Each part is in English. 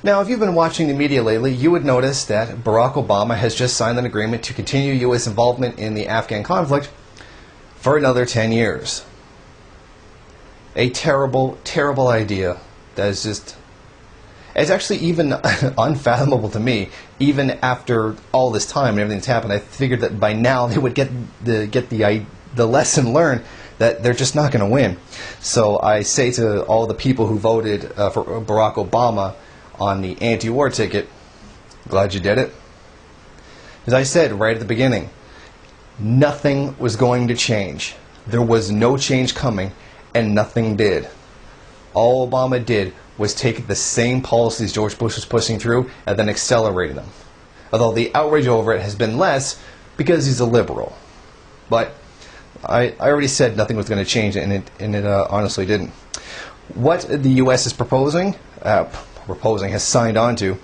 Now, if you've been watching the media lately, you would notice that Barack Obama has just signed an agreement to continue U.S. involvement in the Afghan conflict for another 10 years. A terrible, terrible idea that is just... It's actually even unfathomable to me, even after all this time and everything that's happened. I figured that by now they would get the lesson learned that they're just not going to win. So I say to all the people who voted for Barack Obama on the anti-war ticket, glad you did it. As I said right at the beginning, nothing was going to change. There was no change coming, and nothing did. All Obama did was take the same policies George Bush was pushing through and then accelerated them. Although the outrage over it has been less because he's a liberal. But I already said nothing was going to change, and it honestly didn't. What the U.S. is has signed on to,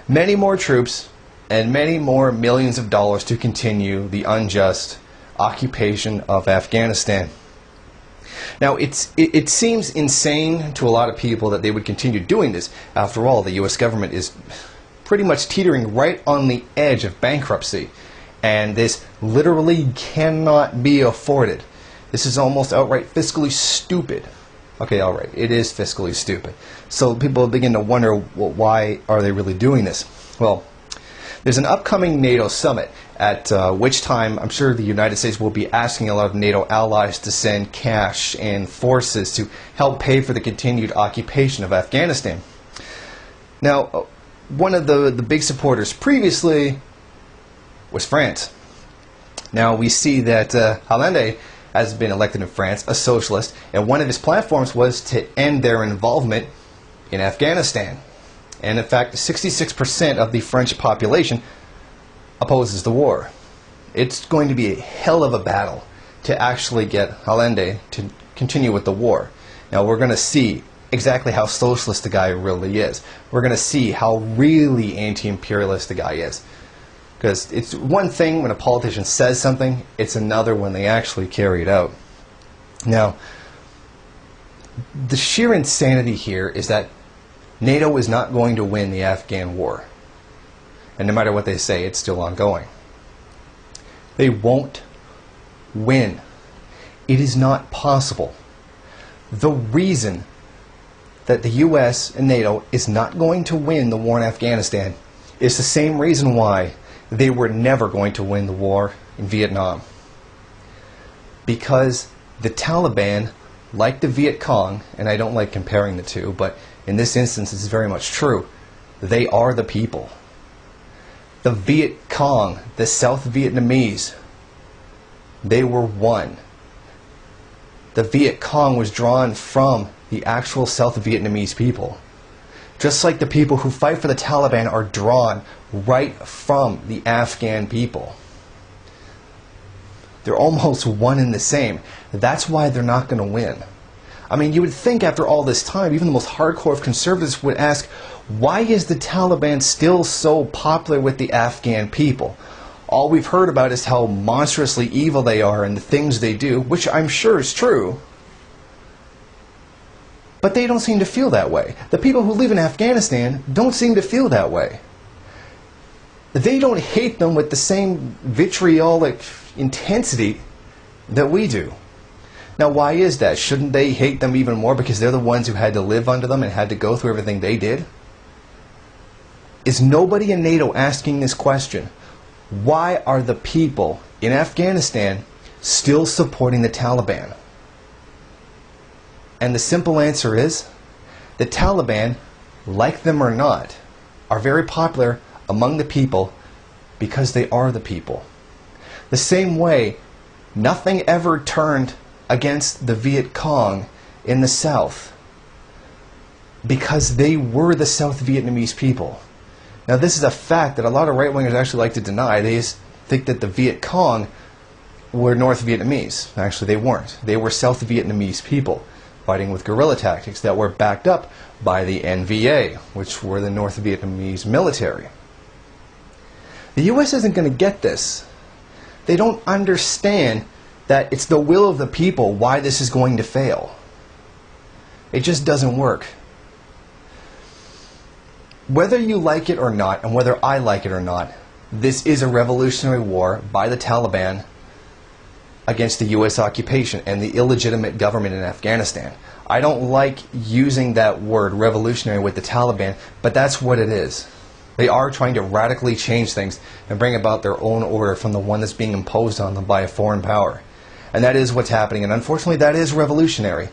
many more troops and many more millions of dollars to continue the unjust occupation of Afghanistan. Now, it seems insane to a lot of people that they would continue doing this. After all, the U.S. government is pretty much teetering right on the edge of bankruptcy, and this literally cannot be afforded. This is almost outright fiscally stupid. Okay, all right, it is fiscally stupid. So people begin to wonder, well, why are they really doing this? Well, there's an upcoming NATO summit at which time I'm sure the United States will be asking a lot of NATO allies to send cash and forces to help pay for the continued occupation of Afghanistan. Now, one of the big supporters previously was France. Now we see that Hollande has been elected in France, a socialist, and one of his platforms was to end their involvement in Afghanistan. And in fact, 66% of the French population opposes the war. It's going to be a hell of a battle to actually get Hollande to continue with the war. Now we're going to see exactly how socialist the guy really is. We're going to see how really anti-imperialist the guy is. Because it's one thing when a politician says something, it's another when they actually carry it out. Now, the sheer insanity here is that NATO is not going to win the Afghan war. And no matter what they say, it's still ongoing. They won't win. It is not possible. The reason that the U.S. and NATO is not going to win the war in Afghanistan is the same reason why they were never going to win the war in Vietnam. Because the Taliban, like the Viet Cong, and I don't like comparing the two, but in this instance it's very much true, they are the people. The Viet Cong, the South Vietnamese, they were one. The Viet Cong was drawn from the actual South Vietnamese people. Just like the people who fight for the Taliban are drawn right from the Afghan people. They're almost one and the same. That's why they're not going to win. I mean, you would think after all this time, even the most hardcore of conservatives would ask, why is the Taliban still so popular with the Afghan people? All we've heard about is how monstrously evil they are and the things they do, which I'm sure is true. But they don't seem to feel that way. The people who live in Afghanistan don't seem to feel that way. They don't hate them with the same vitriolic intensity that we do. Now, why is that? Shouldn't they hate them even more because they're the ones who had to live under them and had to go through everything they did? Is nobody in NATO asking this question? Why are the people in Afghanistan still supporting the Taliban? And the simple answer is, the Taliban, like them or not, are very popular among the people because they are the people. The same way, nothing ever turned against the Viet Cong in the South because they were the South Vietnamese people. Now this is a fact that a lot of right-wingers actually like to deny. They just think that the Viet Cong were North Vietnamese. Actually, they weren't. They were South Vietnamese people fighting with guerrilla tactics that were backed up by the NVA, which were the North Vietnamese military. The U.S. isn't going to get this. They don't understand that it's the will of the people why this is going to fail. It just doesn't work. Whether you like it or not, and whether I like it or not, this is a revolutionary war by the Taliban against the U.S. occupation and the illegitimate government in Afghanistan. I don't like using that word revolutionary with the Taliban, but that's what it is. They are trying to radically change things and bring about their own order from the one that's being imposed on them by a foreign power. And that is what's happening, and unfortunately that is revolutionary.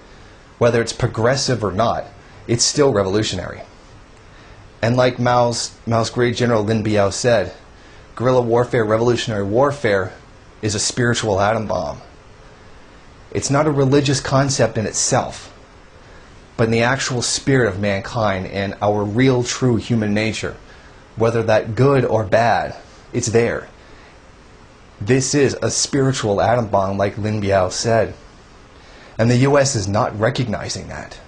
Whether it's progressive or not, it's still revolutionary. And like Mao's great general Lin Biao said, guerrilla warfare, revolutionary warfare, is a spiritual atom bomb. It's not a religious concept in itself, but in the actual spirit of mankind and our real, true human nature. Whether that good or bad, it's there. This is a spiritual atom bomb, like Lin Biao said. And the U.S. is not recognizing that.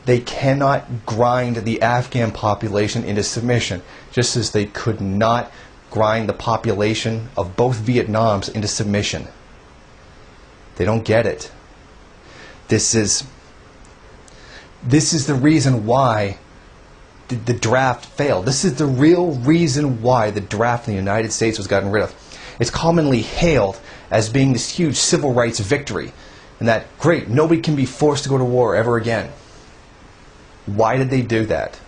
They cannot grind the Afghan population into submission, just as they could not grind the population of both Vietnams into submission. They don't get it. This is the reason why the draft failed. This is the real reason why the draft in the United States was gotten rid of. It's commonly hailed as being this huge civil rights victory, and that, great, nobody can be forced to go to war ever again. Why did they do that?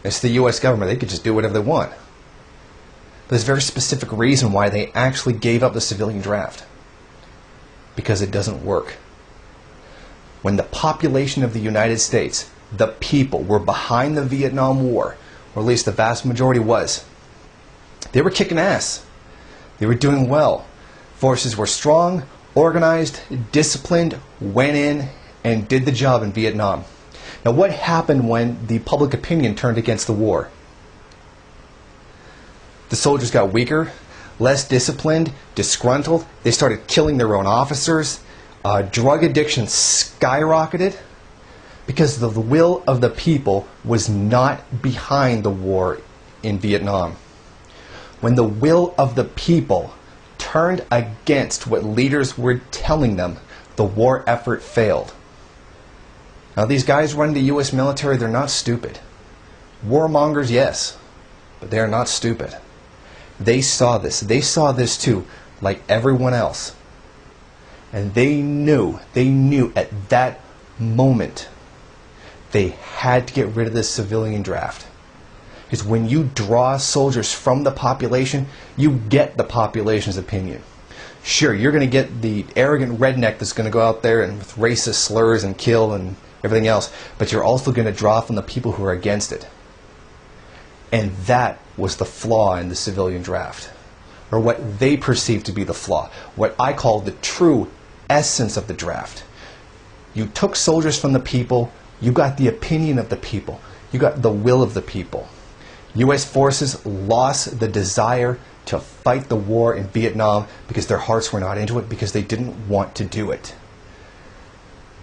It's the U.S. government. They could just do whatever they want. There's a very specific reason why they actually gave up the civilian draft. Because it doesn't work. When the population of the United States, the people, were behind the Vietnam War, or at least the vast majority was, they were kicking ass. They were doing well. Forces were strong, organized, disciplined, went in, and did the job in Vietnam. Now, what happened when the public opinion turned against the war? The soldiers got weaker, less disciplined, disgruntled. They started killing their own officers. Drug addiction skyrocketed because the will of the people was not behind the war in Vietnam. When the will of the people turned against what leaders were telling them, the war effort failed. Now, these guys running the U.S. military, they're not stupid. Warmongers, yes, but they're not stupid. They saw this. They saw this too, like everyone else. And they knew at that moment they had to get rid of this civilian draft. Because when you draw soldiers from the population, you get the population's opinion. Sure, you're going to get the arrogant redneck that's going to go out there and with racist slurs and kill and everything else, but you're also going to draw from the people who are against it. And that was the flaw in the civilian draft, or what they perceived to be the flaw, what I call the true essence of the draft. You took soldiers from the people, you got the opinion of the people, you got the will of the people. U.S. forces lost the desire to fight the war in Vietnam because their hearts were not into it, because they didn't want to do it.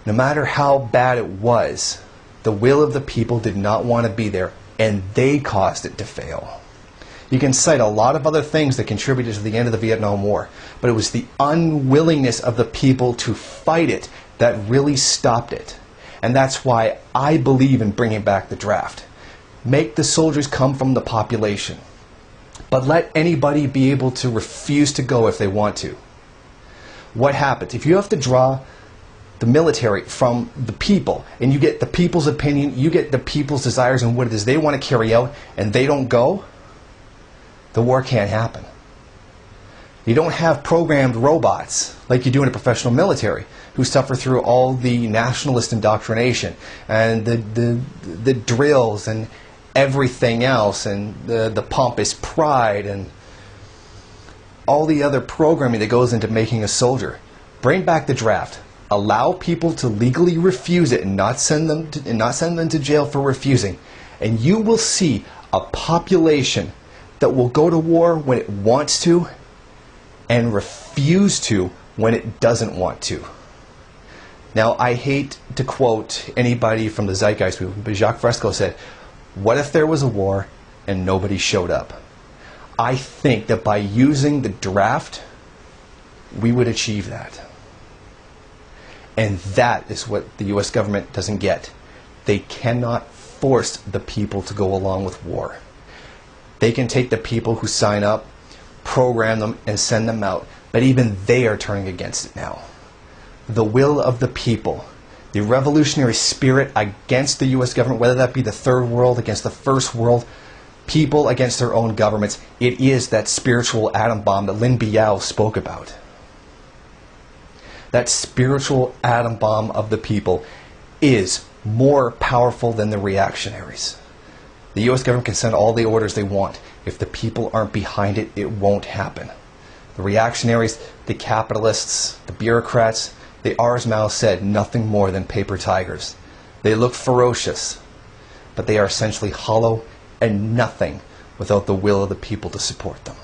No matter how bad it was, the will of the people did not want to be there, and they caused it to fail. You can cite a lot of other things that contributed to the end of the Vietnam War, but it was the unwillingness of the people to fight it that really stopped it. And that's why I believe in bringing back the draft. Make the soldiers come from the population, but let anybody be able to refuse to go if they want to. What happens? If you have to draw the military from the people, and you get the people's opinion, you get the people's desires and what it is they want to carry out, and they don't go, the war can't happen. You don't have programmed robots like you do in a professional military who suffer through all the nationalist indoctrination and the drills and everything else and the pompous pride and all the other programming that goes into making a soldier. Bring back the draft. Allow people to legally refuse it and not send them to jail for refusing. And you will see a population that will go to war when it wants to and refuse to when it doesn't want to. Now, I hate to quote anybody from the Zeitgeist movement, but Jacques Fresco said, "What if there was a war and nobody showed up?" I think that by using the draft, we would achieve that. And that is what the U.S. government doesn't get. They cannot forced the people to go along with war. They can take the people who sign up, program them, and send them out, but even they are turning against it now. The will of the people, the revolutionary spirit against the U.S. government, whether that be the third world against the first world, people against their own governments, it is that spiritual atom bomb that Lin Biao spoke about. That spiritual atom bomb of the people is more powerful than the reactionaries. The U.S. government can send all the orders they want. If the people aren't behind it, it won't happen. The reactionaries, the capitalists, the bureaucrats, they are, as Mao said, nothing more than paper tigers. They look ferocious, but they are essentially hollow and nothing without the will of the people to support them.